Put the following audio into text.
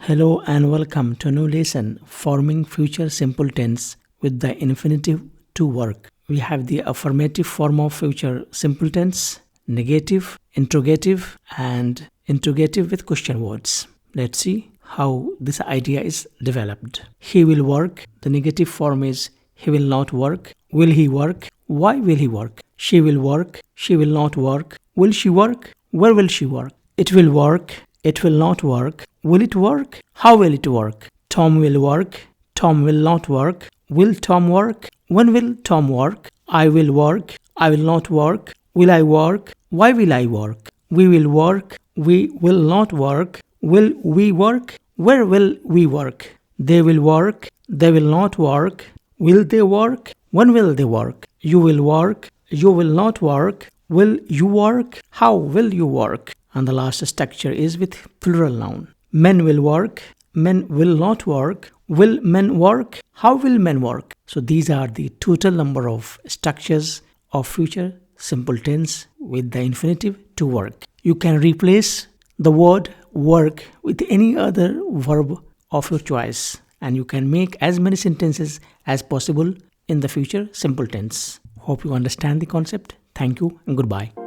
Hello and welcome to a new lesson, forming future simple tense with the infinitive to work. We have the affirmative form of future simple tense, negative, interrogative, and interrogative with question words. Let's see how this idea is developed. He will work. The negative form is he will not work. Will he work? Why will he work? She will work. She will not work. Will she work? Where will she work? It will work. It will not work. Will it work? How will it work? Tom will work. Tom will not work. Will Tom work? When will Tom work? I will work. I will not work. Will I work? Why will I work? We will work. We will not work. Will we work? Where will we work? They will work. They will not work. Will they work? When will they work? You will work. You will not work. Will you work? How will you work? And the last structure is with plural noun. Men will work. Men will not work. Will men work? How will men work? So these are the total number of structures of future simple tense with the infinitive to work. You can replace the word work with any other verb of your choice, and you can make as many sentences as possible in the future simple tense. Hope you understand the concept. Thank you and goodbye.